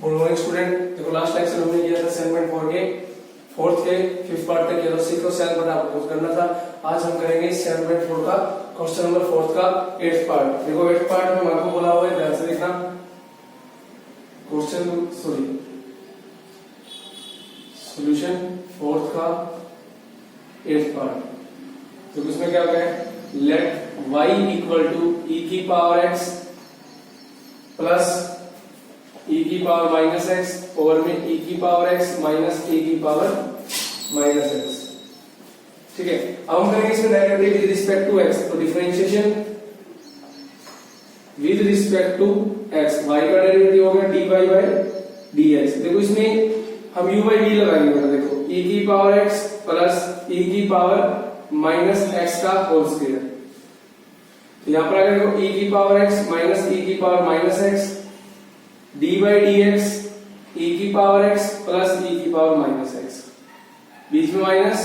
Good morning student. देखो last lecture हमने किया था असाइनमेंट 4 के फोर्थ के फिफ्थ पार्ट तक किया था, सीखो सेवन पार्ट आपको करना था। आज हम करेंगे असाइनमेंट 4 का क्वेश्चन नंबर 4 का 8th पार्ट। देखो 8th पार्ट में आपको बोला हुआ है, ध्यान से देखना क्वेश्चन सॉल्यूशन 4th का 8th पार्ट। तो इसमें क्या होगा, let y equal to e की पावर x प्लस e की पावर माइनस एक्स ओवर में e की पावर x माइनस a की पावर माइनस एक्स। ठीक है, अब हम करेंगे इसमें derivative with respect to x। तो differentiation with respect to x, y का डेरिवेटिव हो गया dy बाय dx। देखो इसमें हम u बाय d लगाएंगे। देखो e की पावर x प्लस e की पावर माइनस x का होल स्क्वायर। तो यहां पर अगर देखो e की पावर x माइनस e की power minus x dy by dx e की पावर x प्लस e की पावर माइनस x, बीच में माइनस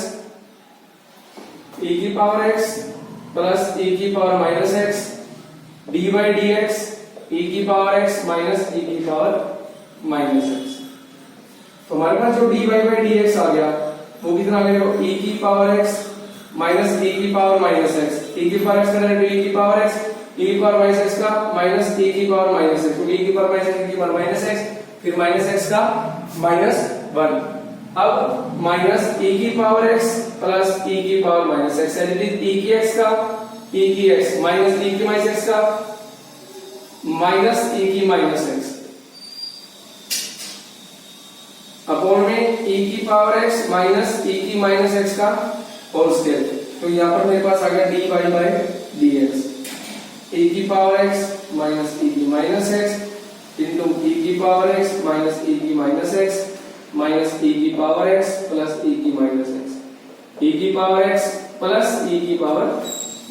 e की पावर x प्लस e की power minus x dy by dx e की power x minus e की power minus x। तो हमारे पास जो dy बाई dx आ गया वो कितना आ गया, e की पावर x माइनस e की पावर माइनस x, e की पावर x का डेरिवेटिव e की पावर x, e की पावर माइनस x का माइनस e की पावर माइनस x, तो e की पावर माइनस x, e की पावर माइनस x, फिर माइनस x का माइनस 1। अब माइनस e की पावर x प्लस e की पावर माइनस x, यानी e की x का e की x माइनस e की माइनस x का माइनस e की माइनस x अपॉन में e की पावर x माइनस e की माइनस x का होल स्क्वायर। तो यहां पर मेरे पास आ गया dy बाय dx, e की पावर x माइनस e की माइनस x इंटू e की पावर x माइनस e की माइनस x माइनस e की पावर x प्लस e की माइनस x, e की पावर x प्लस e की power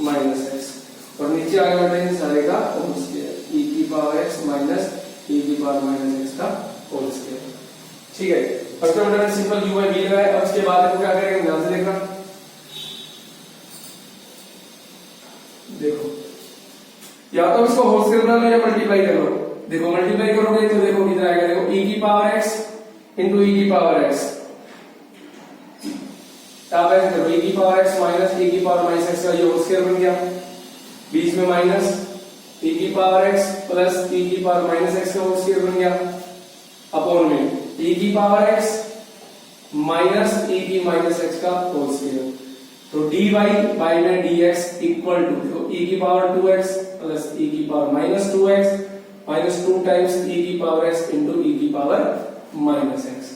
minus x, और नीचे आ गया इन सारे का होल स्क्वायर, e की पावर x माइनस e की पावर माइनस x का होल स्क्वायर। ठीक है, फर्स्ट ऑर्डर में सिंपल u बाय v लगाया। अब उसके बाद क्या करेंगे, ध्यान से देखना। देखो या तो इसको होल स्क्वायर बना लो या मल्टीप्लाई कर लो। देखो मल्टीप्लाई करोगे तो देखो कितना आएगा, देखो e की पावर x इंटू e की पावर x, आप ऐसे करो e की पावर x माइनस e की पावर माइनस x का ये होल स्क्वायर बन गया, बीच में माइनस e की पावर x प्लस e की पावर माइनस x का होल स्क्वायर बन गया, अपॉन में e की पावर x माइनस e की माइनस x का होल स्क्वायर। तो dy बाई में dx इक्वल टू देखो e की पावर 2x प्लस e की power minus 2x minus 2 times e की पावर x इंटू e की पावर माइनस x।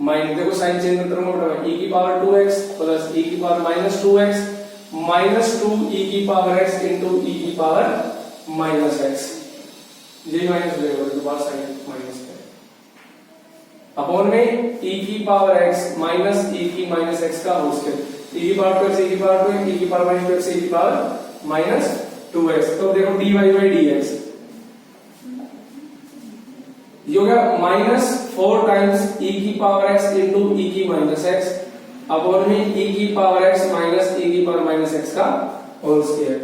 माइनस देखो साइन चेंज करते रहो, e की पावर 2x प्लस e की power minus 2x minus 2 e की पावर x इंटू e की पावर माइनस x, ये माइनस हो जाएगा दोबारा साइन माइनस अपॉन में e की पावर x माइनस e की माइनस x का होल स्क्वायर, e की पावर 2x e की पावर 2 e की पावर माइनस 2x e की पावर माइनस 2x। तो देखो dy बाई dx ये हो गया माइनस 4 टाइम्स e की पावर x इंटू e की माइनस x अपॉन में e की पावर x माइनस e की पावर माइनस x का होल स्क्वायर।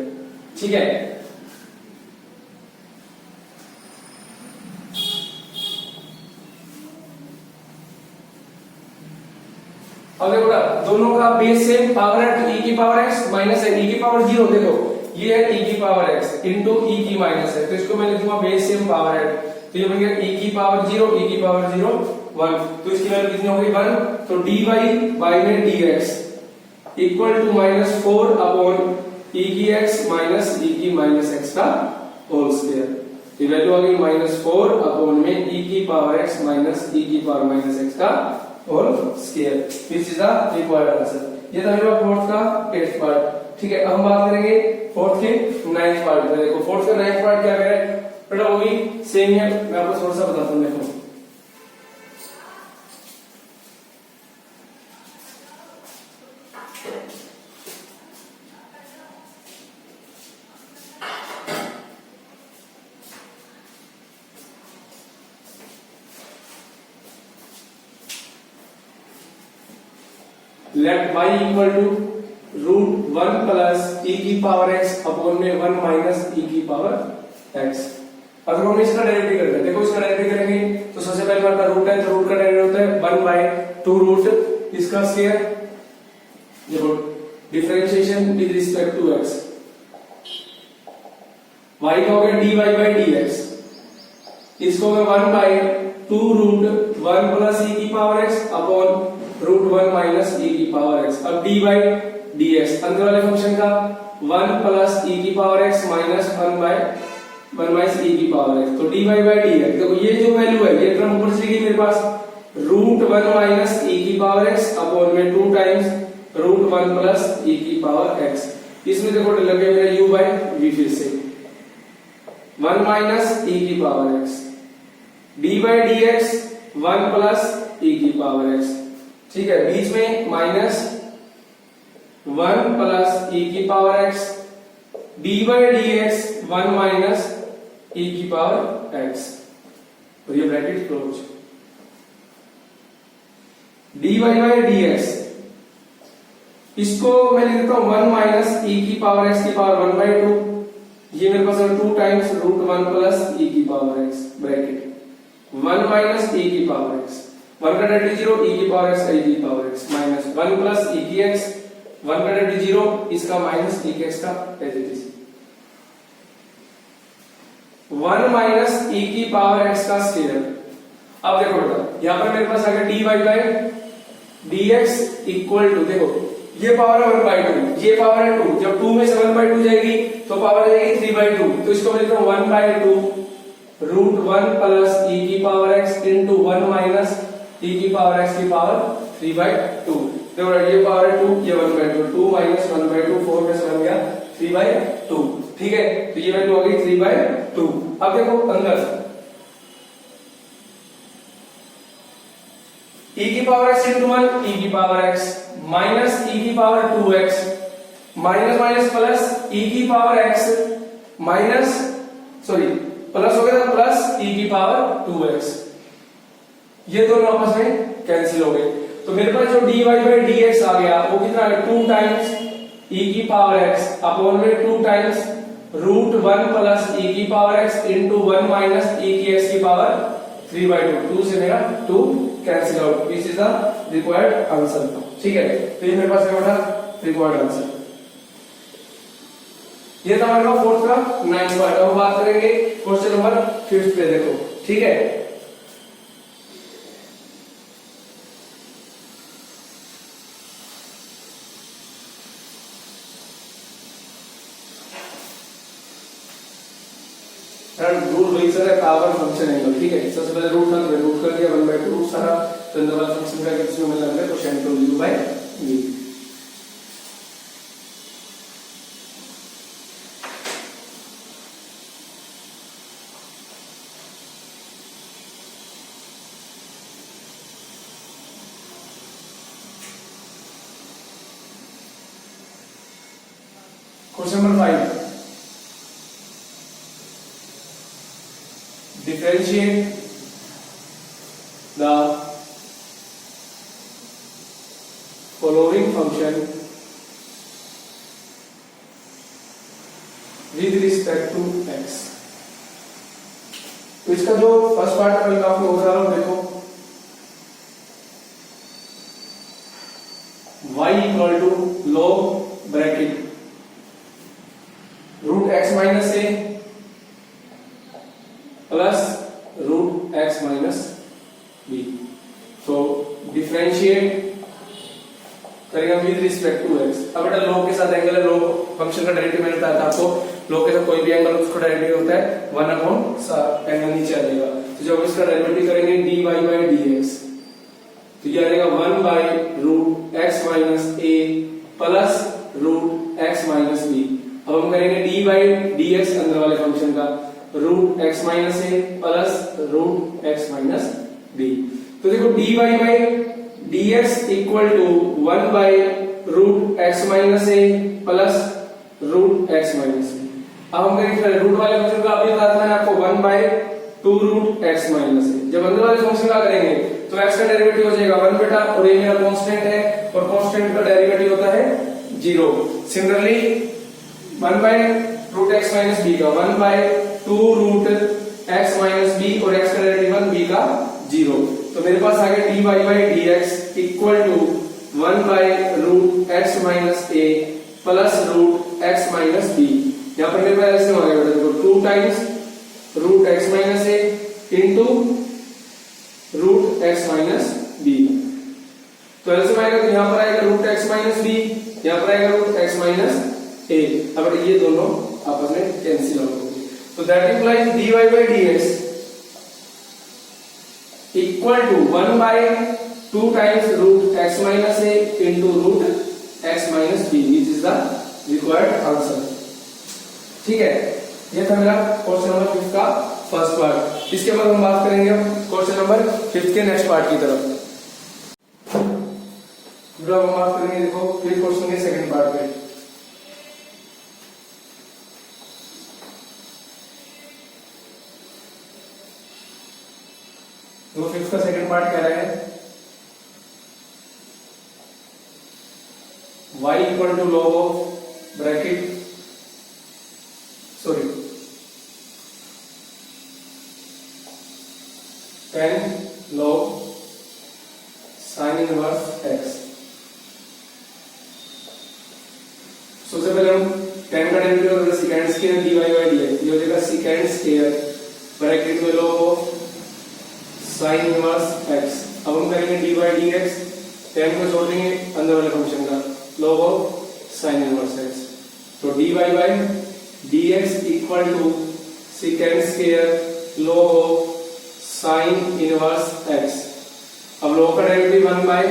ठीक है, अब देखो दोनों का बेस सेम, पावर है e की पावर x माइनस है e की पावर 0। देखो ये है e की पावर x इंटू e की माइनस है, तो इसको मैं लिखूंगा बेस सेम पावर है, तो ये बन गया e की पावर 0 e की पावर 0 1, तो इसकी वैल्यू कितनी हो गई 1। तो dy बाई में dx equal to minus 4 upon e की x माइनस e की माइनस x का होल स्क्वायर। ये वैल्यू आ गई माइनस 4 अपॉन में e की पावर x माइनस e की पावर माइनस x का whole square. This is the required answer. ये था मेरा फोर्थ का 8th पार्ट। ठीक है, अब हम बात करेंगे फोर्थ के 9th पार्ट में। देखो फोर्थ का 9th पार्ट क्या है, बेटा वो भी सेम है, मैं आपको थोड़ा सा बताता हूं। देखो let y equal to root 1 plus e की पावर x अपॉन में 1 माइनस e की पावर x। अब हम इसका डेरिवेटिव करते हैं। देखो इसका डेरिवेटिव करेंगे तो सबसे पहले हमारे पास रूट है, तो रूट का डेरिवेटिव होता है 1/2 रूट इसका स्क्वायर। देखो differentiation with respect to x, y का हो गया dy by dx, इसको मैं 1/2 रूट 1 प्लस e की power x upon root 1 minus e की पावर x। अब dy dx अंदर वाले फंक्शन का 1 प्लस e की power x minus 1 minus e की पावर x, तो dy by dx। देखो ये जो वैल्यू है ये टर्म ऊपर चली गई मेरे पास रूट 1 माइनस e की पावर x अपॉन में 2 टाइम्स रूट 1 प्लस e की पावर x। इसमें देखो लगे मेरा u by v, फिर से 1 माइनस e की power x, d by dx 1 plus e की पावर x, ठीक है, बीच में माइनस 1 प्लस e की power x, d by dx 1 minus e की पावर x, और ये bracket close. dy by dx इसको मैं लिख देता हूं 1 माइनस e की पावर x की पावर 1/2, ये मेरे पास है 2 टाइम्स रूट 1 प्लस e की power x bracket 1 minus e की पावर x, 1 का डेरिवेटिव 0, e की पावर x e की power x minus 1 plus e की x, 1 का डेरिवेटिव 0, इसका माइनस e की x का as it is 1 minus e की पावर x का स्क्वायर। अब देखो बेटा यहां पर मेरे पास आ गया dy by dx equal to, देखो ये पावर है 1/2, ये पावर है 2, जब 2 में से 1/2 जाएगी तो पावर आ जाएगी 3/2, तो इसको मैं लिखता हूं 1/2 रूट 1 प्लस e की power x into 1 minus e की पावर x की पावर 3/2। देखो ये पावर है 2, ये 1/2, 2 माइनस 1/2, 4 में से बन गया 3/2, ठीक है, तो ये वैल्यू आ गई 3/2। अब देखो अंदर e की पावर x इनटू 1 e की पावर x माइनस e की power 2x minus minus plus e की power x minus sorry plus हो गया प्लस e की पावर 2x, ये दोनों आपस में कैंसिल हो गए, तो मेरे पास जो dy by dx आ गया वो कितना है 2 टाइम्स e की पावर x अपॉन में 2 टाइम्स रूट 1 प्लस e की power x into 1 minus e की x की पावर 3/2, 2 से मेरा 2 cancel out, this is the required answer, ठीक है, तो ये मेरे पास क्या बेटा रिक्वायर्ड आंसर। ये था हमारे पास फोर्थ का 9th पार्ट। अब बात करेंगे क्वेश्चन नंबर 5 पे, देखो ठीक है, रूट वही सर है पावर फंक्शन एंगल, ठीक है, सबसे पहले रूट कर दिया 1/2 रूट सारा, तो अंदर वाला फंक्शन का किसी में लग रहा है तो शेन टू u by v। Question number 5, differentiate the following function with respect to x। तो इसका जो फर्स्ट पार्ट है मैं आपको बता रहा हूं, देखो y equal to log bracket root x minus a plus root x minus b, तो डिफरेंशिएट करेंगे विद रिस्पेक्ट टू x। अब बेटा log के साथ एंगल है, log फंक्शन का डेरिवेटिव मैंने बताया था आपको, log के साथ कोई भी एंगल उसका डेरिवेटिव होता है 1/, एंगल नीचे आ जाएगा, तो जब इसका डेरिवेटिव करेंगे dy by dx, तो ये आ जाएगा 1 root x minus a plus root x minus b। अब हम करेंगे dy by dx अंदर वाले फंक्शन का root x minus A plus root x minus b, तो देखो dy by dx equal to 1 root x minus A plus root x minus b। अब हम करेंगे रूट वाले फंक्शन का, अभी बताया था मैंने आपको 1/2 रूट x माइनस ए, जब अंदर वाले फंक्शन का करेंगे तो x का डेरिवेटिव हो जाएगा 1 बेटा, और ये मेरा कांस्टेंट है और कांस्टेंट का डेरिवेटिव होता है 0। Similarly 1 root x minus b का 1/2 रूट x माइनस बी और x का डेरिवेटिव 1 b का 0। तो मेरे पास आ गया dy by dx equal to 1 by root x minus a plus root x minus b। यहाँ पर मेरे पास ऐसे हो गया बेटा, देखो 2 times root x minus a into root x minus b। तो ऐसे आएगा, तो यहाँ पर आएगा रूट x माइनस b, यहाँ पर आएगा रूट x माइनस a। अब ये दोनों आपस में कैंसिल आउट होंगे। तो that implies dy by dx equal to 1 by 2 times root x minus a into root x minus b, which is the required answer. ठीक है, ये था मेरा क्वेश्चन नंबर 5 का फर्स्ट पार्ट। इसके बाद हम बात करेंगे क्वेश्चन नंबर 5 के नेक्स्ट पार्ट की तरफ। हम बात करेंगे, देखो फिर क्वेश्चन के सेकंड पार्ट पे। तो 5 का सेकंड पार्ट कह रहा है y equal to log of bracket sorry 10 log sin inverse x। सबसे पहले हम 10 का डेरिवेटिव होगा second square dy by dx, ये हो जाएगा सेकंड स्क्वायर ब्रैकेट में log of sin inverse x। अब हम करेंगे dy बाई dx, 10 को जोड़ देंगे अंदर वाले फंक्शन का log of sin inverse x। तो dy by dx equal to second square log of sin inverse x। अब log का derivative 1 by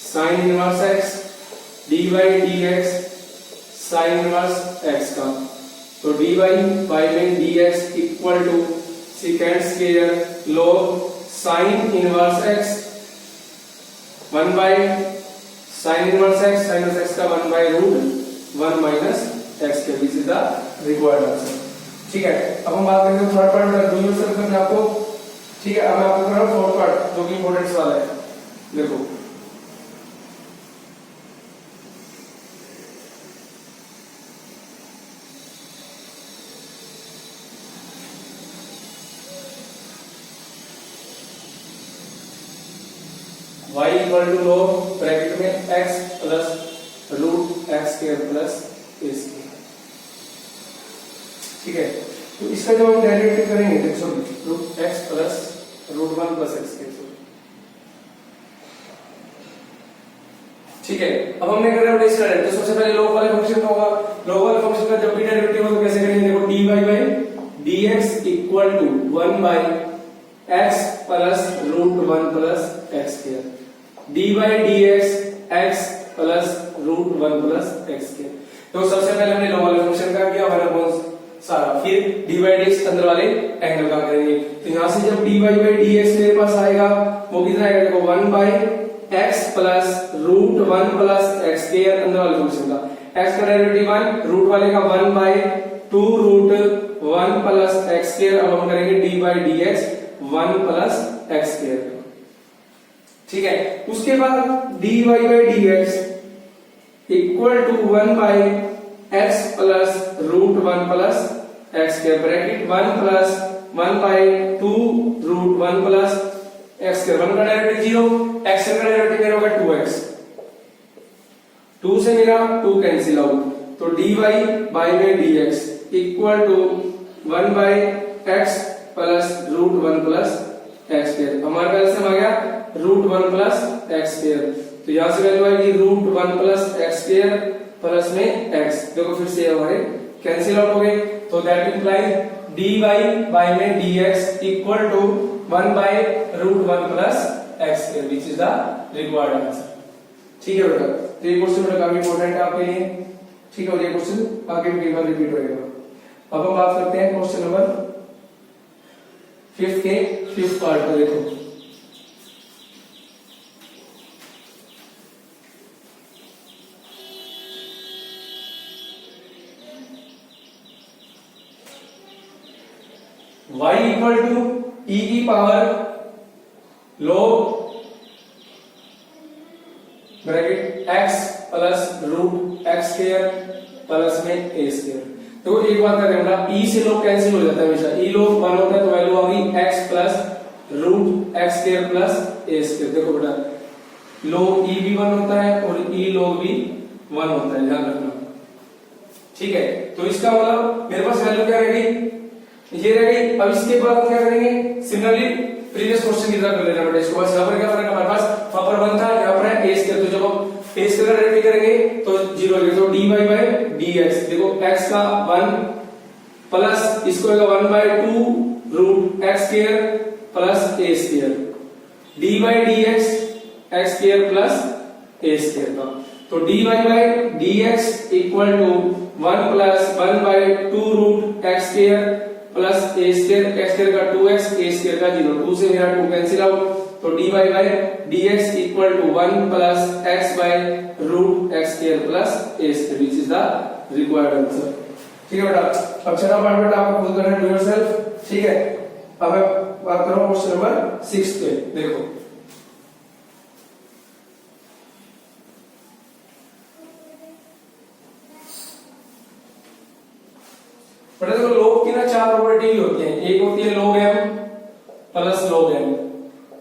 sin inverse x dy by dx sin inverse x का। तो dy बाई में dx equal to second square log sin inverse x 1 by sin inverse x, sin inverse x का 1 by root 1 minus x के, which is the required answer. ठीक है, अब हम बात करेंगे थर्ड पार्ट डू योरसेल्फ करना आपको। ठीक है, अब मैं आपको कर रहा हूं फोर्थ पार्ट जो कि इंपॉर्टेंट वाला है। देखो y equal to log bracket में x plus root x square plus a square. ठीक है, तो इसका जब हम डेरिवेटिव करेंगे, देखो root x plus root 1 plus x square. ठीक है, अब हमने कर रिप्लेस कर तो सबसे पहले log वाले फंक्शन का होगा। log वाले फंक्शन का जब भी डेरिवेटिव होगा कैसे करेंगे, देखो dy by dx equal to 1 by x plus root 1 plus x square. dy by dx x plus root 1 plus x square. तो सबसे पहले हमने log वाले फंक्शन का किया 1 अपॉन सारा, फिर dy बाई dx अंदर वाले एंगल का करेंगे। तो यहां से जब dy बाई dx मेरे पास आएगा वो कितना आएगा, देखो 1 by x plus root 1 plus x square अंदर वाले फंक्शन का। x का डेरिवेटिव 1, रूट वाले का 1 by 2 root 1 plus x square. अब हम करेंगे dy by dx 1 plus x square. ठीक है, उसके बाद dy by dx equal to 1 by x plus root 1 plus x square bracket 1 plus 1 by 2 root 1 plus x square. 1 का डेरिवेटिव 0, x का derivative मेरा होगा 2x, 2 से मेरा 2 कैंसिल आउट। तो dy बाई में dx equal to 1 by x plus root 1 plus x square. हमारे पास आ गया रूट 1 प्लस x स्क्वायर। तो यहां से वैल्यू आएगी root 1 plus x square plus में x। देखो फिर से हमारे कैंसिल आउट हो गए। तो दैट इंप्लाइज dy बाई में dx equal to 1 by root 1 plus x square, which is the required answer. ठीक है बेटा, तो ये क्वेश्चन बेटा काफी इंपॉर्टेंट है आपके लिए। ठीक है, ये क्वेश्चन आगे भी कई बार रिपीट होगा। अब हम बात करते हैं क्वेश्चन नंबर 5 के 5th पार्ट को। देखो y इक्वल टू e की power log bracket x plus root x square plus में a स्क्वायर। तो एक बात करें बेटा, ई से लोग कैंसिल हो जाता है हमेशा, ई लोग 1 होता है तो वैल्यू आ गई x plus root x square plus A square. देखो बेटा, लोग ई भी 1 होता है और ई लोग भी 1 होता है, ध्यान रखना। ठीक है, तो इसका मतलब मेरे पास वैल्यू क्या रह गई, ये रह गई। अब इसके बाद हम क्या करेंगे, सिमिलरली प्रीवियस क्वेश्चन की तरह कर लेना बेटा इसको। बस यहाँ पर क्या फर्क है, हमारे पास वहां पर 1 था, यहाँ पर है ए स्क्वायर। तो जब हम ए स्क्वायर का डेरिवेटिव करेंगे तो 0 हो जाएगा। तो dy बाय dx, देखो x का 1 प्लस इसको होगा 1/2 root x square plus A square, dy by dx x square plus A square का। तो dy by dx equal to 1 plus 1/2 root x square plus A square, X square का 2x, ए square का 0, 2 से मेरा 2 cancel out. तो dy by dx equal to 1 plus x by root x square plus A square, which is the required answer. ठीक है बेटा, अब छठा पार्ट बेटा आपको खुद करना है, डू योरसेल्फ। ठीक है, अब मैं बात कर रहा हूं क्वेश्चन नंबर 6 पे। देखो बेटा, देखो लोग की ना 4 प्रॉपर्टी होती है। एक होती है log m plus log n,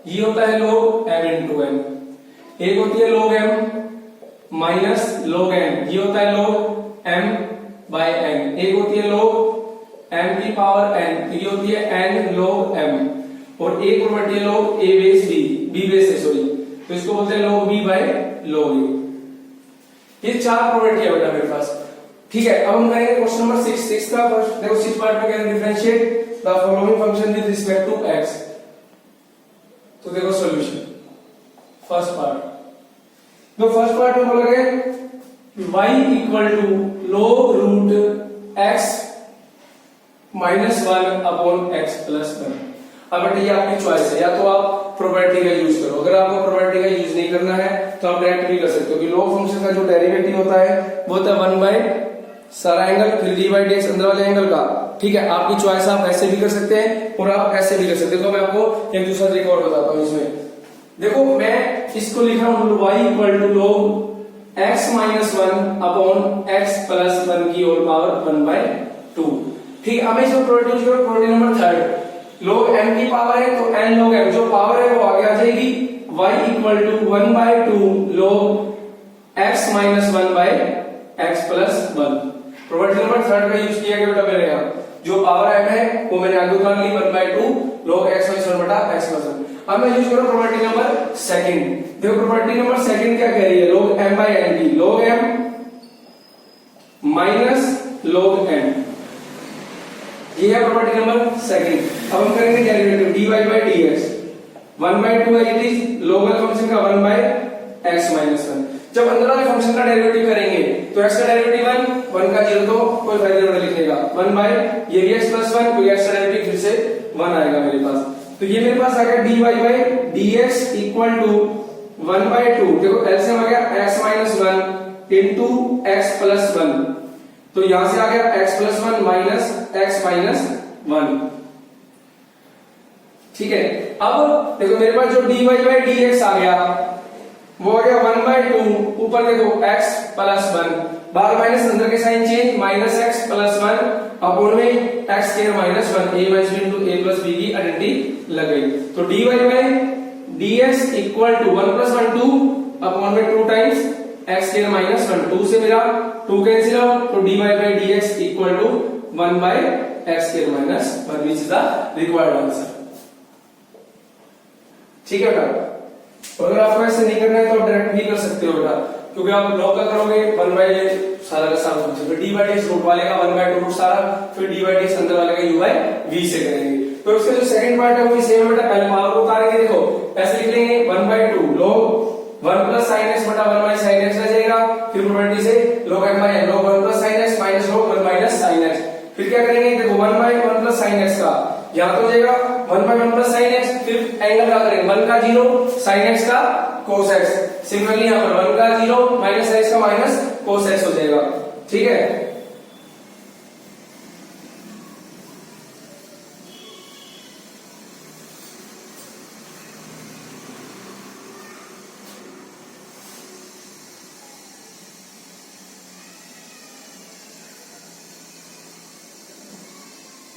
ये होता है log m इंटू n। एक होती है log m minus log n, ये होता है log m बाय n। एक होती है log m की पावर n, ये होती है n log m। और एक प्रॉपर्टी है log a base b base है सॉरी, तो इसको बोलते हैं log b by log a। ये 4 प्रॉपर्टी है बेटा मेरे पास। ठीक है, अब हम करेंगे क्वेश्चन नंबर 6 का। फर्स्ट देखो 6 पार्ट में कैसे differentiate the following function with respect to x। तो देखो सॉल्यूशन, फर्स्ट पार्ट, तो फर्स्ट पार्ट में बोला गया y equal to log root x minus 1 upon x plus 1। अब बेटा ये आपकी चॉइस है, या तो आप प्रॉपर्टी का यूज करो, अगर आपको प्रॉपर्टी का यूज नहीं करना है तो आप डायरेक्ट भी कर सकते हो कि log फंक्शन का जो डेरिवेटिव होता है वो होता है 1 बाय सारा एंगल फिर डी बाई dx अंदर वाले एंगल का। ठीक है, आपकी चॉइस, आप ऐसे भी कर सकते हैं और आप ऐसे भी कर सकते हैं। तो मैं आपको एक दूसरा तरीका और बताता हूं इसमें। देखो मैं इसको लिख रहा हूं y equal to log x minus 1 upon x plus 1 की होल पावर 1/2। ठीक है, अब इसमें प्रॉपर्टी यूज करो, प्रॉपर्टी नंबर 3, log m की पावर है तो n log m, जो पावर है वो आगे आ जाएगी। y equal to 1/2 log x minus 1 by x plus 1। Property number 3 का यूज किया गया बेटा मेरे यहाँ, जो पावर m है वो मैंने आगे उतार ली 1/2 log x माइनस 1 बटा x प्लस 1। अब मैं यूज करूं प्रॉपर्टी नंबर 2। देखो प्रॉपर्टी नंबर 2 क्या कह रही है, log m बाय n की, log m minus log n, ये है प्रॉपर्टी नंबर 2। अब हम करेंगे डेरिवेटिव dy बाय dx, 1/2 है इट इज लोकल फंक्शन का 1 बाय x माइनस 1। जब अंदर वाले फंक्शन का डेरिवेटिव करेंगे तो x का डेरिवेटिव 1 का 0, तो कोई फायदा नहीं लिखने का, 1 बाय ये भी x प्लस 1, तो x का डेरिवेटिव फिर से 1 आएगा मेरे पास। तो ये मेरे पास आ गया dy by dx equal to 1/2, देखो एलसीएम आ गया x minus 1 into x plus 1, तो यहां से आ गया x plus 1 minus x minus 1। ठीक है, अब देखो मेरे पास जो dy बाय dx आ गया वो आ गया 1/2, ऊपर देखो x प्लस 1, बाहर माइनस अंदर के sign change, minus x plus 1 upon में x square minus 1, a minus b into a plus b की आइडेंटिटी लग गई। तो dy by dx equal to 1 plus 1 2 upon में 2 टाइम्स x स्क्वायर माइनस 1, 2 से मेरा 2 कैंसिल आउट, तो dy by dx equal to 1 by x square minus 1, which is the required answer. ठीक है बेटा, अगर आपको ऐसे नहीं करना है तो आप डायरेक्ट भी कर सकते हो बेटा, क्योंकि आप लॉग का करोगे 1 बाय सारा का सारा फंक्शन, फिर डी बाई डी रूट वाले का 1/2 रूट सारा, फिर डी बाई डी अंदर वाले का यू बाय वी से करेंगे। तो इसका जो सेकंड पार्ट है वो भी सेम बेटा, पहले पावर को उतारेंगे, देखो ऐसे लिख लेंगे 1/2 log 1 प्लस sin x बटा 1 बाय sin x आ जाएगा, फिर प्रॉपर्टी से log m by log 1 plus sin x minus log 1 minus sin x, फिर क्या करेंगे, देखो 1 बाय 1 प्लस sin x का यहां तो हो जाएगा 1 बाय 1 प्लस sin x, फिर एंगल क्या करेंगे 1 का 0 sin x का cos x, सिमिलरली यहां पर 1 का 0 माइनस x का माइनस cos x हो जाएगा। ठीक है,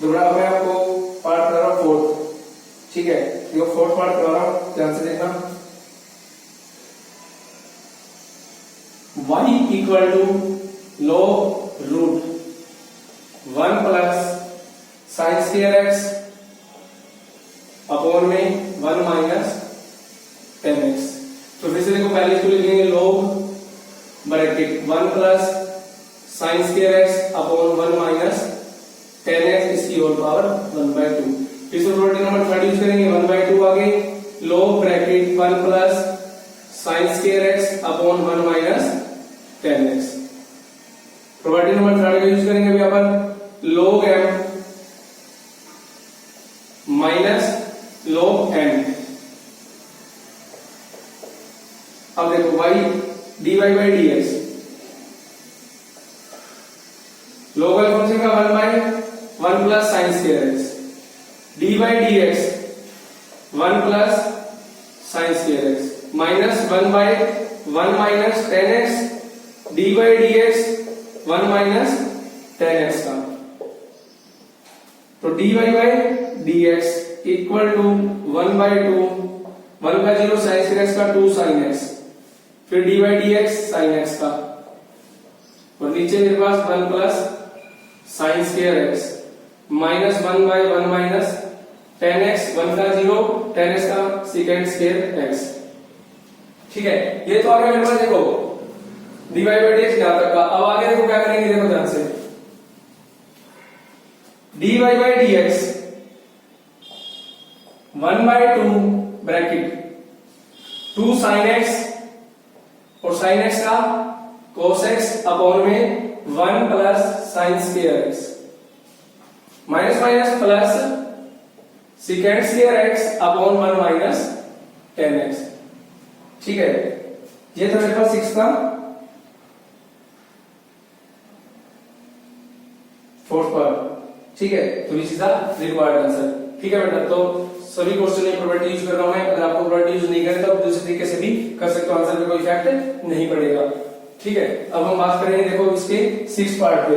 दोबारा मैं आपको पार्ट करा रहा हूँ फोर्थ, ठीक है, देखो फोर्थ पार्ट करा रहा हूँ, ध्यान से देखना। y equal to log root 1 plus sine square x upon में 1 माइनस 10x। तो फिर से देखो पहले इसको लिख लेंगे log bracket 1 plus sine square x upon 1 minus 10x इसकी होल पावर 1/2। फिर से प्रॉपर्टी नंबर 3 यूज करेंगे, 1/2 आगे log bracket 1 plus sine square x upon 1 minus 10x। Property number 3 का यूज करेंगे अभी अपन log m minus log n। अब देखो y dy by dx, log y function का 1 plus sine square x, dy dx 1 plus sine square x minus 1 minus 10x dy dx 1 minus 10x का। तो dy by dx equal to 1/2 1 का 0 sine square x का 2 sine x, फिर dy dx sine x का, और नीचे मेरे पास 1 plus sine square x minus 1/1 minus 10x, 1 का 0 10x का सेकंड स्क्वायर एक्स। ठीक है, ये तो आ गया मेरे पास देखो dy by dx यहां तक का। अब आगे देखो क्या करेंगे, देखो ध्यान से dy by dx 1/2 bracket 2 sin x और sin x का cos x अपॉन में 1 plus sine square x minus minus plus second square x upon 1 minus 10x। ठीक है, ये था मेरे पास 6 का फोर्थ पार्ट। ठीक है, तो ये सीधा रिक्वायर्ड आंसर। ठीक है बेटा, तो सभी क्वेश्चन में प्रॉपर्टी यूज कर रहा हूं मैं। अगर आपको प्रॉपर्टी यूज नहीं करें तो आप दूसरे तरीके से भी कर सकते हो, आंसर पे कोई इफेक्ट नहीं पड़ेगा। ठीक है, अब हम बात करेंगे देखो इसके 6 पार्ट पे।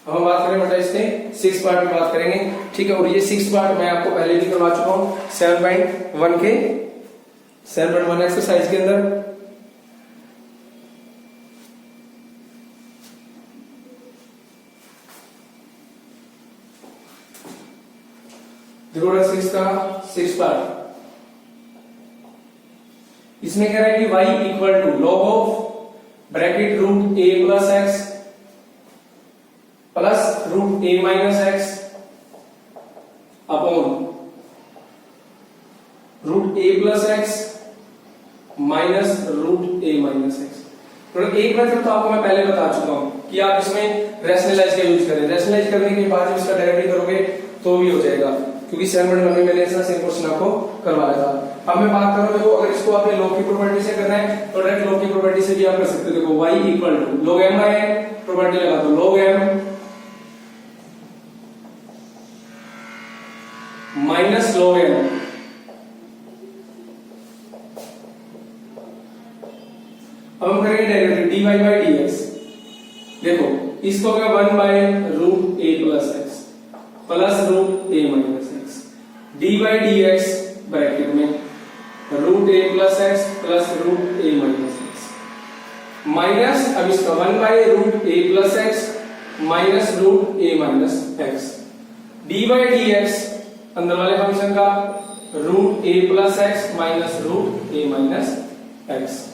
अब हम बात करें बेटा इसके 6 पार्ट में बात करेंगे। ठीक है, और ये 6 पार्ट मैं आपको पहले भी करवा चुका हूं 7.1 के 7.1 एक्सरसाइज के अंदर। देखो 6 का 6 पार्ट, इसमें कह रहा है कि y equal to log of bracket root a plus x plus root a minus x upon root a plus x minus root a minus x. तो एक मेथड तो आपको मैं पहले बता चुका हूं कि आप इसमें रैशनलाइज का यूज करें। रैशनलाइज करने के बाद जब इसका डेरिवेटिव करोगे तो भी हो जाएगा, क्योंकि 7.1 में मैंने ऐसा सेम क्वेश्चन आपको करवाया था। अब मैं बात कर रहा हूं, देखो अगर इसको आपने लॉग की प्रॉपर्टी से करना है तो डायरेक्ट लॉग की प्रॉपर्टी से भी आप कर सकते हो। देखो y equal to log m है, प्रॉपर्टी लगा दो log m minus log m। अब हम करेंगे डेरिवेटिव dy by dx। देखो इसको क्या 1 by root a plus x plus root a minus X dy by dx bracket में root a plus x plus root a minus x minus, अब इसका 1 by root a plus x minus root a minus X dy by dx अंदर वाले function का root a plus x minus root a minus x.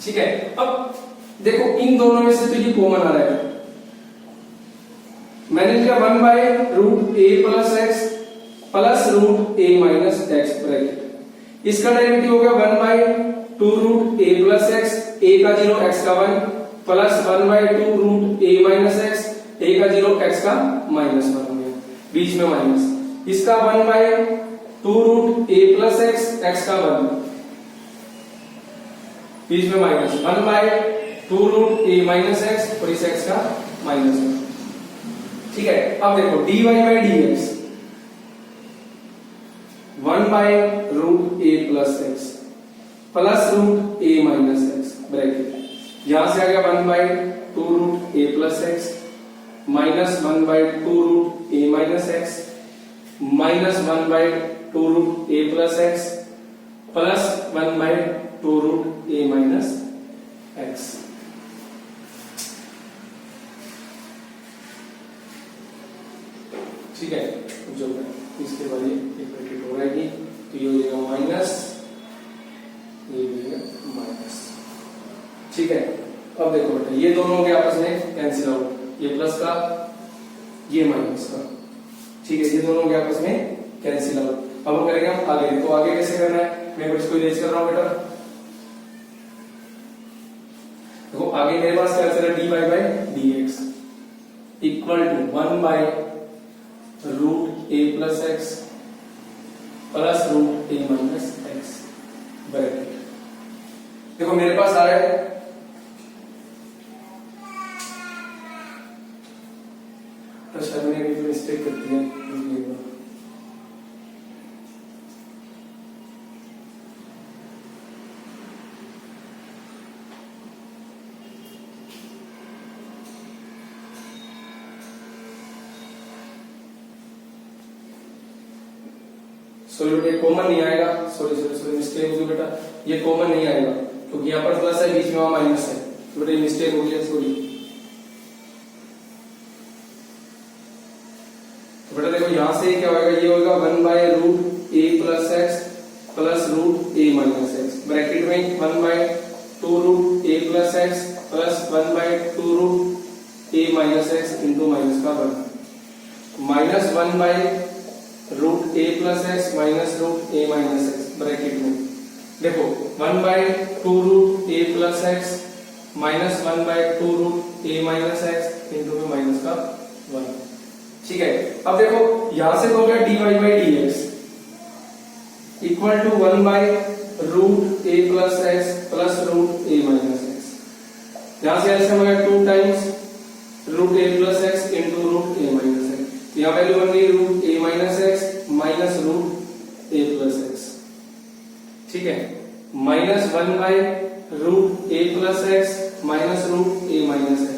ठीक है, अब देखो इन दोनों में से तो ये कॉमन आ रहा है, मैंने लिखा 1 by root a plus x plus root a minus x bracket. इसका डेरिवेटिव हो गया 1 by 2 root a plus x, a का 0 x का 1 plus 1 by 2 root a minus x, a का 0 x का माइनस 1 हो गया, बीच में माइनस। इसका 1 by 2 root a plus x, x का 1 बीच में minus, 1 by 2 root a minus x और इस x का माइनस 1। ठीक है, अब देखो dy by dx 1 by root a plus x plus root A minus x bracket, यहां से आ गया 1/2 रूट ए प्लस एक्स माइनस 1/2 रूट ए माइनस एक्स माइनस 1/2 रूट ए प्लस एक्स प्लस 1/2 रूट ए माइनस एक्स। ठीक है, जो इसके बाद ये ब्रैकेट हो जाएगी, तो ये हो जाएगा माइनस, ये हो जाएगा माइनस। ठीक है, अब देखो बेटा ये दोनों हो गए आपस में कैंसिल आउट, ये प्लस का ये माइनस का। ठीक है, ये दोनों हो गए आपस में कैंसिल आउट। अब हम करेंगे हम आगे, तो आगे कैसे करना है, मैं इसको इरेज कर रहा हूं बेटा। देखो आगे मेरे पास क्या चला, dy by D x equal to 1 root A plus x plus root A minus x bracket. देखो मेरे पास आ रहा है तो शर्मी ने भी मिस्टेक कर दी है, सॉरी ये कॉमन नहीं आएगा, सॉरी मिस्टेक हो गई बेटा, ये कॉमन नहीं आएगा क्योंकि यहाँ पर प्लस है, बीच में वहां माइनस है, तो बेटा ये मिस्टेक हो गया, सॉरी। तो बेटा देखो यहां से क्या होगा, ये होगा 1/रूट ए प्लस एक्स प्लस रूट ए माइनस एक्स ब्रैकेट में 1/2 रूट ए प्लस एक्स प्लस 1/2 रूट ए माइनस एक्स इंटू माइनस का 1 माइनस 1/रूट ए प्लस एक्स माइनस रूट ए माइनस एक्स ब्रैकेट में। देखो 1/2 रूट ए प्लस एक्स माइनस 1/2 रूट ए माइनस एक्स इंटू में minus का 1। ठीक है, अब देखो यहां से हो गया dy by D x equal to 1/रूट ए प्लस एक्स प्लस रूट ए माइनस एक्स। यहां से ऐसे हो गया 2 टाइम्स रूट ए प्लस एक्स इंटू रूट ए माइनस एक्स, यहां वैल्यू बन गई रूट ए माइनस एक्स माइनस रूट ए प्लस एक्स। ठीक है, माइनस 1/रूट ए प्लस एक्स माइनस रूट ए माइनस एक्स,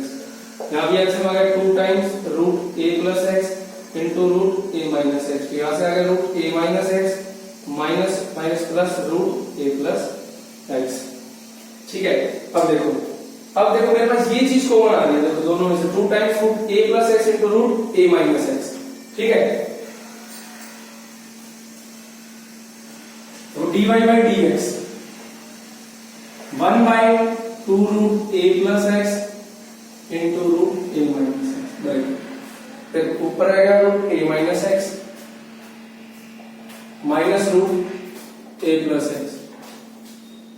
यहां भी ऐसे आ गया 2 टाइम्स रूट ए प्लस एक्स इंटू रूट ए माइनस एक्स, यहां से आ गया रूट ए minus x minus minus plus root ए प्लस एक्स। ठीक है, अब देखो मेरे पास ये चीज कॉमन आ रही है, देखो दोनों में से 2 टाइम्स रूट ए प्लस एक्स इंटू रूट ए माइनस एक्स। ठीक है, तो dy by D x 1/2 root A plus x into root A minus x, फिर ऊपर आएगा रूट ए माइनस एक्स माइनस रूट ए प्लस एक्स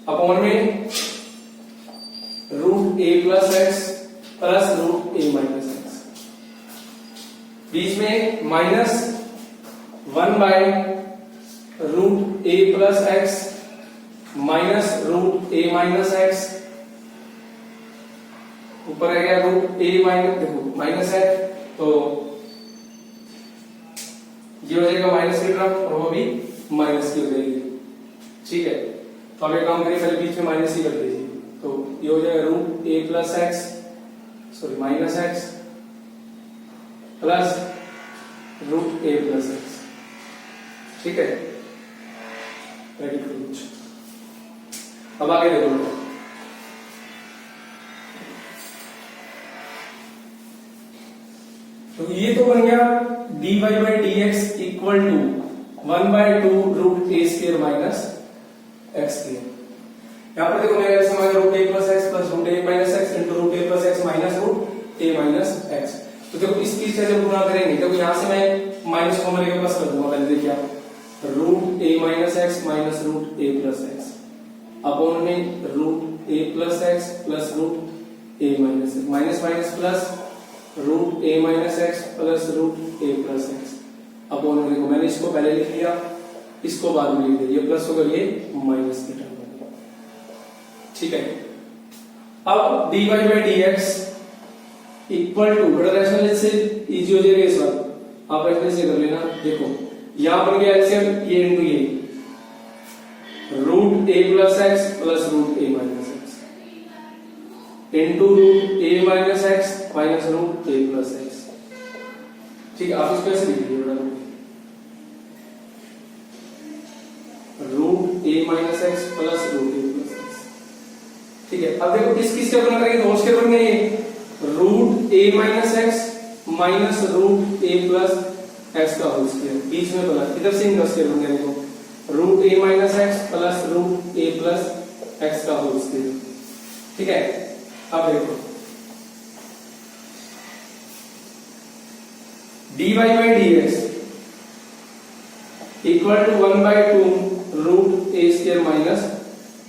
अपॉन में रूट ए प्लस एक्स प्लस रूट ए minus x, बीच में minus 1/रूट ए प्लस एक्स माइनस रूट ए minus x, ऊपर आ गया रूट ए माइनस, देखो माइनस है तो ये हो जाएगा माइनस की तरफ और वो भी माइनस की हो जाएगी। ठीक है, तो अब एक काम करिए, पहले बीच में माइनस ही कर दीजिए, तो ये हो जाएगा रूट ए plus X sorry minus x plus root ए प्लस एक्स। ठीक है, वेरी गुड। अब आगे देखो, तो ये तो बन गया dy by D x equal to 1/2 root a square minus x square. यहां पर देखो मेरे समय रूट ए प्लस एक्स प्लस रूट ए माइनस एक्स इंटू रूट ए प्लस एक्स माइनस रूट ए माइनस एक्स। तो देखो इस चीज से जब गुणा करेंगे, देखो यहां से मैं माइनस कॉमन लेकर प्लस कर दूंगा, पहले देखिए आप रूट ए माइनस एक्स माइनस रूट ए प्लस एक्स अपॉन में रूट ए प्लस एक्स प्लस रूट ए minus x minus minus plus root ए माइनस एक्स प्लस रूट ए प्लस एक्स अपॉन में, देखो मैंने इसको पहले लिख लिया, इसको बाद में लिख दिया, ये प्लस होगा ये माइनस की टर्म होगा। ठीक है, अब dy by D x equal to बड़ा रैशनल से इजी हो जाएगा, इस बात आप ऐसे से कर लेना। देखो यहां पर गया एलसीएम ये इनटू ये रूट रूट ए प्लस एक्स प्लस रूट ए माइनस एक्स इंटू रूट ए माइनस एक्स माइनस रूट ए प्लस एक्स। ठीक है, आप इसको ऐसे लिख लीजिए रूट ए माइनस एक्स प्लस रूट ए प्लस एक्स। ठीक है, अब देखो किस किस के अपन करेंगे, होल स्क्वायर बनेंगे रूट ए माइनस एक्स माइनस रूट ए प्लस एक्स का होल स्क्वायर, बीच में प्लस, इधर से इनका स्क्वायर बन गया देखो रूट ए माइनस एक्स प्लस रूट ए प्लस एक्स का होल स्क्वायर। ठीक है, अब देखो dy by D x equal to 1/2 root a square minus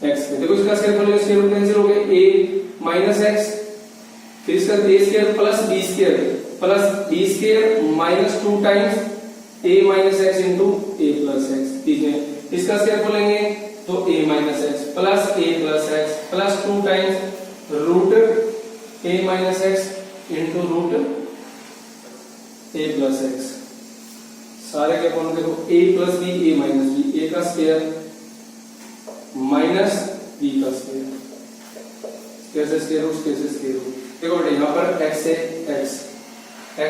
x. देखो इसका स्क्वायर कर लो, स्क्वायर रूट कैंसिल हो गए, a माइनस एक्स, फिर इसका a square plus b square plus b square minus 2 times a minus x into a plus x. ठीक है, इसका स्क्वायर खोलेंगे तो a minus x plus a plus x plus 2 times root a minus x into root a plus x. सारे के अपन देखो a plus b a minus b, a का स्क्वायर माइनस b का स्क्वायर, कैसे स्क्वायर रूट कैसे square root. देखो बेटा यहाँ पर x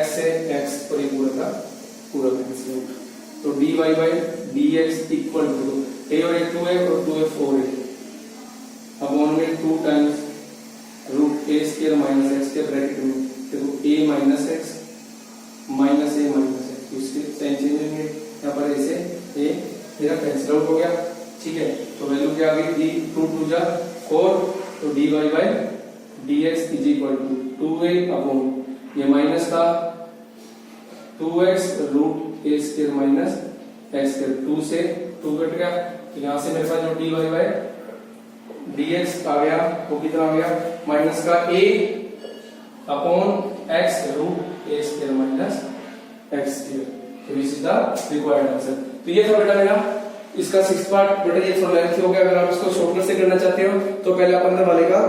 से x और ये पूरा का पूरा कैंसिल होगा, तो dy by dx equal to a और a 2 है और 2 है 4 है, अब वन में 2 times root a square minus x के ब्रैकेट में देखो a minus x minus a minus x, इसके साइन चेंज होंगे, यहाँ पर ऐसे a मेरा कैंसिल आउट हो गया। ठीक है, तो वैल्यू क्या आ गई, d 2 2 जा 4, तो dy by dx is equal to 2a upon ये माइनस का 2x root a square minus x square, 2 से 2 कट गया, तो यहाँ से मेरे पास जो dy बाई dx आ गया वो कितना आ गया, माइनस का a upon x root a square minus x square. तो this is the required answer. तो ये था बेटा मेरा इसका 6th पार्ट। बेटा ये थोड़ा लेंथी हो गया, अगर आप इसको शॉर्टकट से करना चाहते हो तो पहले आप अंदर वाले का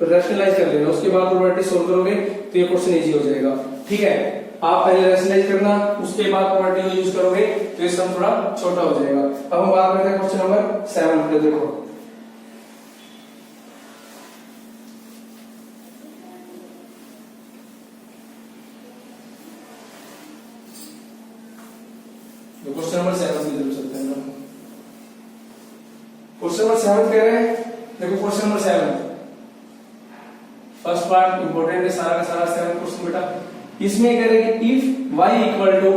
रैशनलाइज कर लेना, उसके बाद प्रोबेबिलिटी सोल्व करोगे तो ये क्वेश्चन इजी हो जाएगा। ठीक है, आप पहले रैशनलाइज करना, उसके बाद प्रोबेबिलिटी यूज करोगे तो ये सम थोड़ा छोटा हो जाएगा। अब हम बात करते हैं क्वेश्चन नंबर 7 पे। देखो क्वेश्चन नंबर 7 की तरफ चलते हैं। क्वेश्चन नंबर 7 कह रहे हैं, देखो question number 7 first part important है, सारा का सारा 7 क्वेश्चन बेटा। इसमें कह रहे हैं कि if y equal to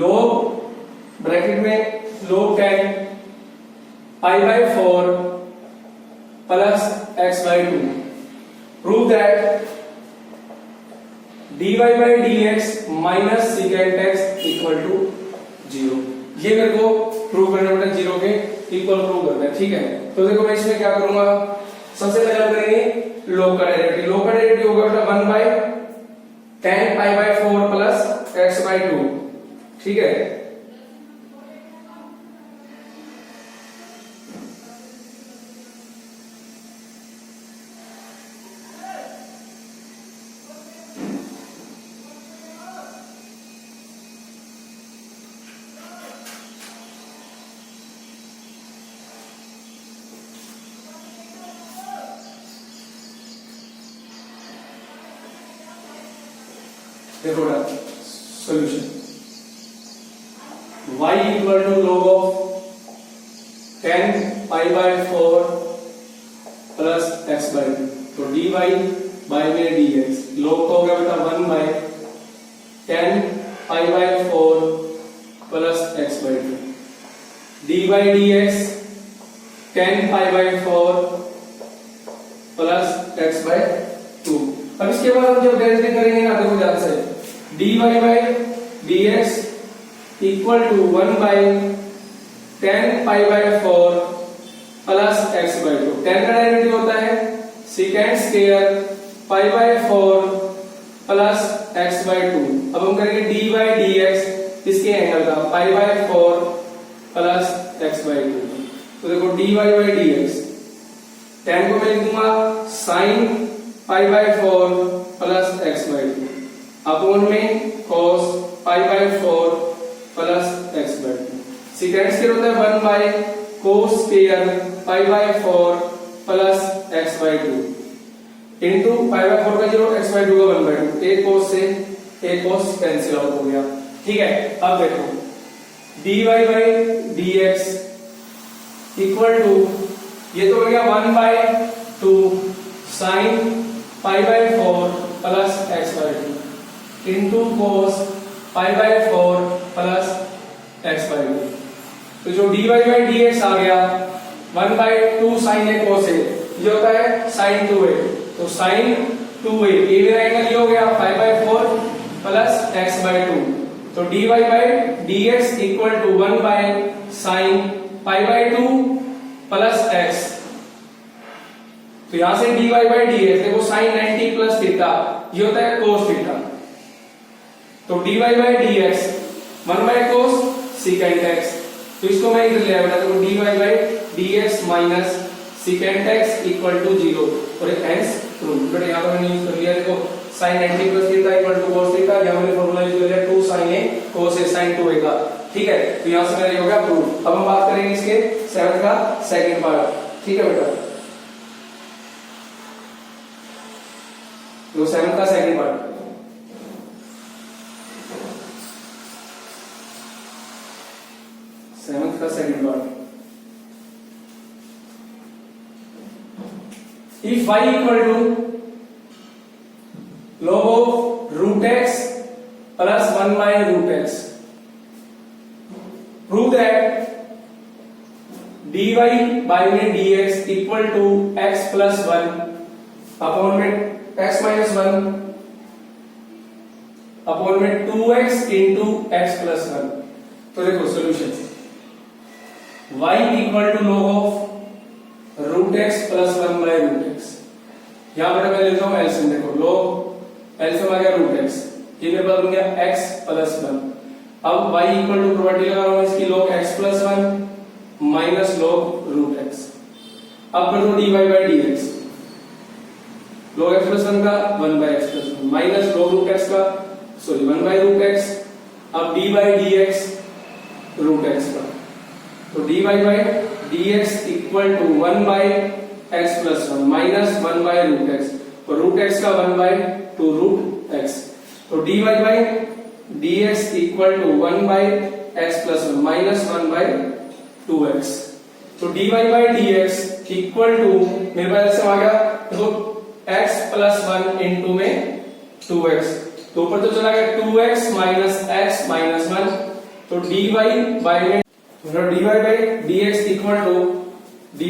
log bracket में log 10 pi by 4 plus x by 2 prove that dy by dx minus secant x equal to 0। ये मेरे को प्रूव करना बेटा, 0 के इक्वल प्रूव करना है। ठीक है, तो देखो मैं इसमें क्या करूंगा, सबसे पहले हम करेंगे log का डेरिवेटिव। log का डेरिवेटिव होगा बेटा 1 by 10 pi by 4 plus x by 2। ठीक है, देखो solution y equal to log of 10 pi by 4 plus x by 2, तो dy बाई में dx log का हो गया बेटा 1 by 10 pi by 4 plus x by 2, dy by dx 10 pi by 4 plus x by 2। अब इसके बाद हम जब डेरिवेटिव करेंगे ना, देखो ध्यान से dy by dx equal to 1 by 10 pi by 4 plus x by 2। 10 का डेरिवेटिव होता है secant square pi by 4 plus x by 2। अब हम करेंगे dy बाई dx इसके एंगल का pi by 4 plus x by 2। तो देखो dy बाई dx 10 को मैं लिख दूंगा sin pi by 4 plus x by 2 upon में cos pi by 4 plus x by 2। secant square होता है 1 by cos square pi by 4 plus x by 2 into pi by 4 का 0 x बाय 2 का 1 by 2, एक cos से एक cos कैंसिल आउट हो गया। ठीक है, अब देखो dy by dx equal to, ये तो हो गया 1 by 2 sine pi by 4 plus x by 2 into cos pi by 4 plus x by 2। तो जो dy बाय dx आ गया 1 by 2 sine a cos a, ये होता है साइन 2a, तो साइन 2a ये मेरा एंगल ये हो गया pi by 4 plus x by 2। तो dy by dx equal to 1 by sine pi by 2 plus x। तो यहां से dy बाय dx देखो साइन 90 प्लस थीटा, ये होता है cos थीटा। तो dy by dx 1 by cos secant x, तो इसको मैं इधर ले आया बेटा, तो dy by dx minus secant x equal to 0 और हेंस प्रूव। बेटा यहां पर मैंने यूज कर लिया, देखो sin 90 plus theta equal to cos theta, यहां मैंने फार्मूला यूज कर लिया 2 sin a cos a sin 2a का। ठीक है, तो यहां से मेरा ये हो गया प्रूव। अब हम बात करेंगे इसके 7th का सेकंड पार्ट। ठीक है बेटा, तो 7th का सेकंड पार्ट, का second part, if y equal to log of root x plus 1 by root x, prove that dy by dx equal to x plus 1 upon में x minus 1 अपॉन में 2x into x plus 1। तो देखो solution, y equal to log of root x plus 1 by root x, यहां पर मैं लेता हूं LCM, देखो log एलसीएम आ गया रूट एक्स, ये मेरे पास बन गया x प्लस 1। अब y इक्वल टू प्रॉपर्टी लगा रहा हूं इसकी log x plus 1 minus log root x। अब कर दो dy by dx, log x plus 1 का 1 by x plus 1 minus log root x का, सॉरी 1 बाय रूट x। अब dy by dx root x का, तो dy by dx equal to 1 by x plus 1 minus 1 by root x, तो root x का 1 by 2 root x। तो dy by dx equal to 1 by x plus 1 minus 1 by 2x। तो dy by dx equal to मेरे पास ऐसे आ गया, तो x प्लस 1 इंटू में 2x, तो ऊपर तो चला गया 2x माइनस x माइनस 1। तो dy बाय में dy by dx equal to dy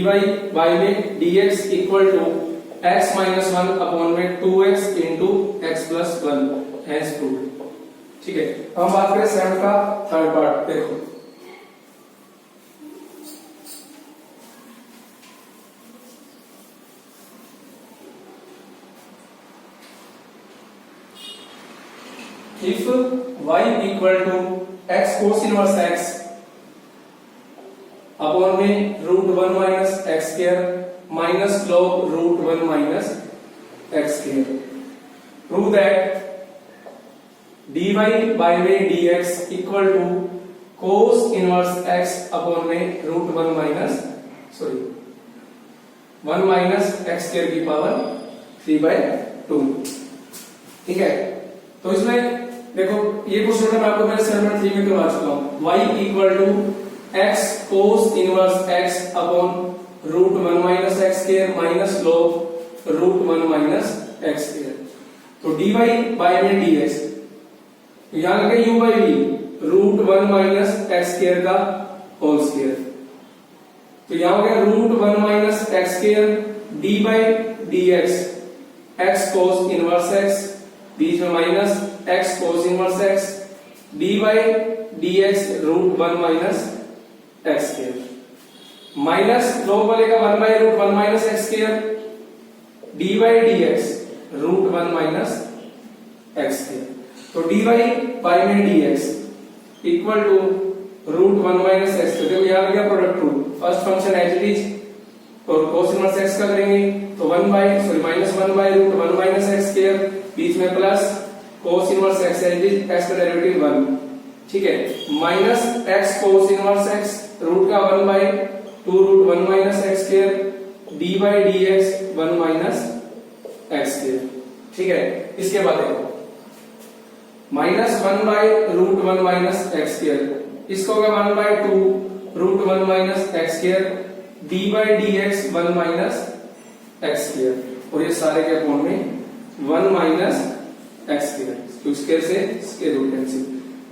by में dx equal to x minus 1 upon में 2x into x plus 1 hence proved. ठीक है, अब हम बात करें 7 का थर्ड पार्ट। देखो if y equal to x cos inverse x upon में root 1 minus x square minus log root 1 minus x square, prove that dy by में dx equal to cos inverse x upon में root 1 minus 1 minus x square की power 3/2। ठीक है, तो इसमें देखो ये क्वेश्चन मैं आपको पहले सेगमेंट 3 में करवा चुका हूं। y equal to x cos inverse x upon root 1 minus x square minus log root 1 minus x square. तो dy बाय में dx, तो यहां लगे u by v root 1 minus x square का होल स्क्वायर, तो यहां हो गया root 1 minus x square dy by dx x cos inverse x, बीच में minus x cos inverse x, dy by dx root 1 minus x square minus log वाले का 1 by root 1 minus x square, dy by dx root 1 minus x square. तो dy by में dx equal to root 1 minus x square. देखो यहां आ गया product rule, first function as it is और cos inverse x का करेंगे तो minus 1 by root 1 minus x square, बीच में plus cos inverse x as it is, x का डेरिवेटिव 1। ठीक है, minus x cos inverse x root का 1 by 2 root 1 minus x square d by D x 1 minus x square. ठीक है, इसके बाद देखो minus 1 by root 1 minus x square, इसको होगा 1 by 2 root 1 minus x square d by D x 1 minus x square, और ये सारे के अपॉन में 1 माइनस एक्स स्क्वायर, तो स्क्वायर से स्क्वायर रूट कैंसिल,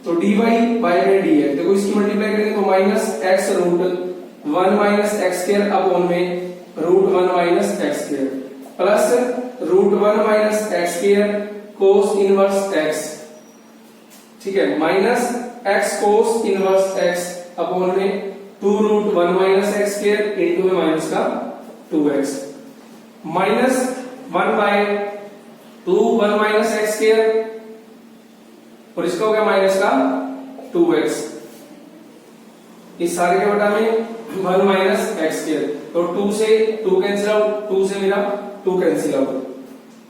तो डी वाई बाई में डी एक्स, देखो इसकी मल्टीप्लाई करेंगे तो minus x root 1 minus x square upon में root 1 minus x square plus root 1 minus x square cos inverse X. ठीक है, minus X cos inverse X upon में 2 root 1 minus x square into में minus का 2x minus 1 by 2 1 minus x square, और इसका हो गया माइनस का 2x, इस सारे के बटा में 1 माइनस एक्स स्क्वायर, तो 2 से 2 कैंसिल आउट, 2 से मेरा 2 कैंसिल आउट।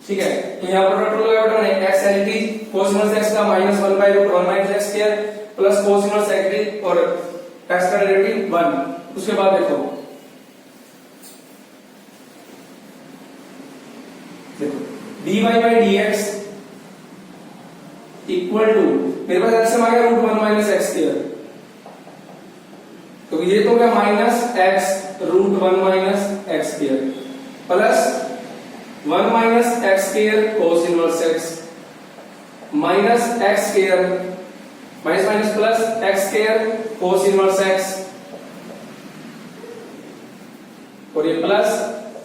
ठीक है, तो यहाँ पर टोटल क्या बटा है x एलिटी cos इनवर्स x का minus 1 by root 1 minus x square plus cos inverse x और x का डेरिवेटिव 1। उसके बाद देखो dy by dx equal to, मेरे पास एलसीएम आ गया रूट 1 माइनस एक्स स्क्वायर, तो ये तो क्या minus x root 1 minus x square plus 1 minus x square cos inverse x minus x square minus minus plus x square cos inverse x, और ये प्लस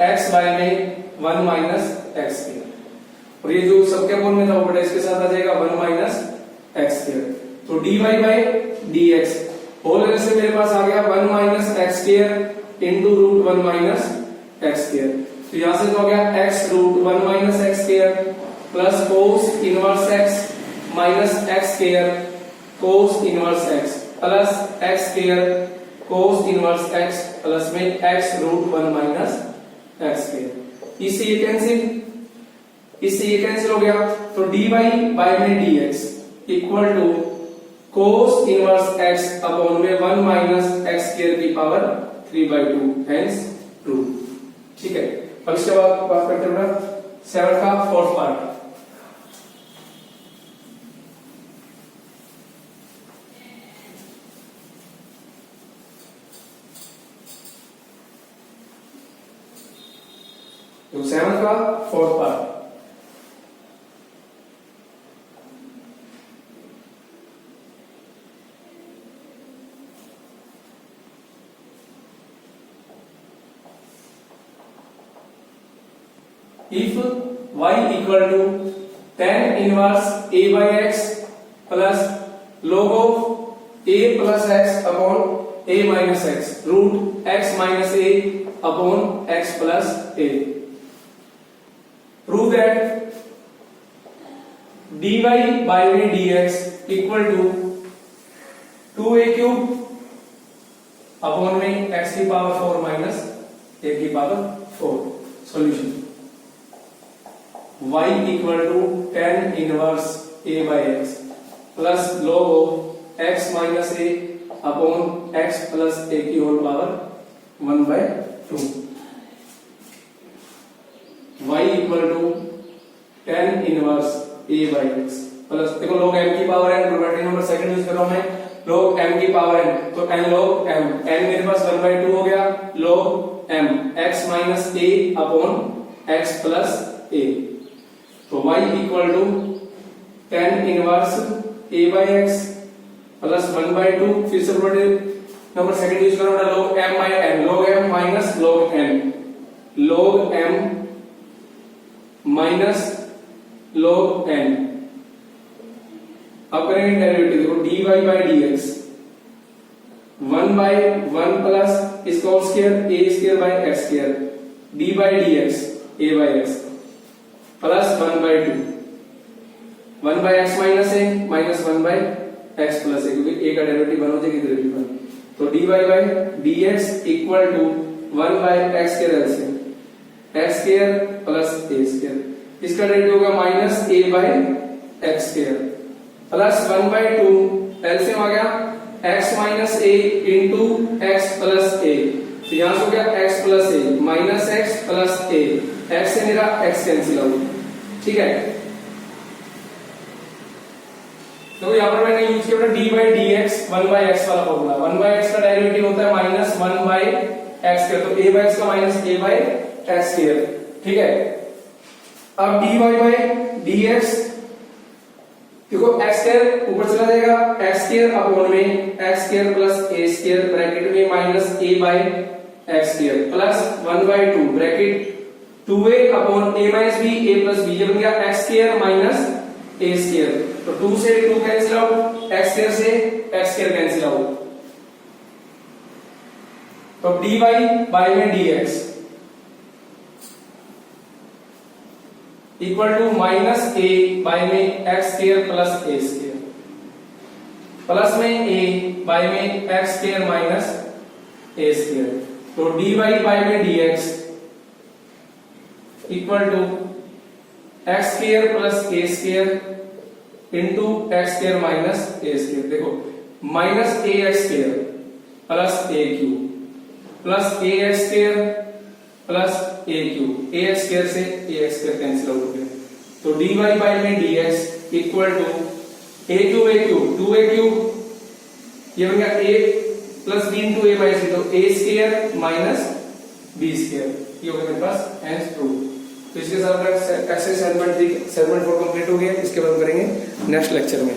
एक्स बाय में 1 minus x square, और ये जो सबके अपोन में था वो बटा इसके साथ आ जाएगा 1 माइनस एक्स स्क्वायर, तो dy बाय dx होल से मेरे पास आ गया 1 minus x square into root 1 minus x square, तो यहां से तो हो गया x root 1 minus x square plus cos inverse x minus x square cos inverse x plus x square cos inverse x plus में x root 1 minus x square, इससे ये cancel, इससे ये कैंसिल हो गया, तो dy बाय में dx equal to cos inverse x upon में 1 माइनस एक्स स्क्वायर की पावर 3/2 हेंस ट्रू। ठीक है, अब इसके बाद बात करते हैं 7 का फोर्थ पार्ट। तो 7 का fourth part, if y equal to tan inverse a by x plus log of a plus x upon a minus x root x minus a upon x plus a, prove that dy by dx equal to 2a cube upon में x की power 4 minus a की power 4। Solution y equal to tan inverse a by x plus log of x minus a upon x plus a की whole power 1/2, y equal to tan inverse a by x plus, देखो log m की power n, probability number second use कर रहा हूं मैं, log m की power n, तो n log m, n मेरे पास 1/2 हो गया, log m x minus a upon x plus a, तो y equal to tan inverse a by x plus 1/2, फिर से प्रोबेबिलिटी नंबर सेकंड यूज करो, log m by n, log m minus log n, log m minus log n, अब करेंगे derivative, देखो dy by dx 1 by 1 plus इसका whole square a square by x square d by dx a by x plus 1/2, 1 by x minus a minus 1 by x plus a, क्योंकि a का derivative 1 हो जाएगा, इधर भी 1, तो dy by dx equal to 1 by x square LCM x square plus a square, इसका derivative होगा minus a by x square plus 1/2 LCM आ गया x minus a into x plus a, तो यहां से हो गया x plus A minus x plus A, x से मेरा x कैंसिल आउट, ठीक है। तो यहाँ पर मैंने यूज किया D by D x 1/x वाला फॉर्मूला। 1/x का डेरिवेटिव होता है माइनस 1/x स्क्वायर, तो a बाई x का minus a by x square, ठीक है। अब dy बाई dx देखो x स्क्वायर ऊपर चला जाएगा, x स्क्वायर अपॉन में x square plus a square bracket में minus a by x square plus 1/2 bracket 2a upon a minus b, a plus b, ये बन गया x square minus a square. तो 2 से 2 कैंसिल आउट, x स्क्वायर से x square cancel out, तो dy by में dx equal to minus a by में x square plus a square plus में a बाई में x square minus a square, तो dy by में dx equal to x square plus a square into x square minus a square. देखो minus a x square plus a cube plus a x square plus a cube, a x square से ए x square cancel out हो गया, तो D Y by में D x equal to A cube 2a cube, ये बन गया A plus B into A by C, तो A square minus B square, ये हो गया मेरे पास आंसर प्रूव। तो इसके साथ एक्सरसाइज 7.4 कंप्लीट हो गया। इसके बाद हम करेंगे नेक्स्ट लेक्चर में।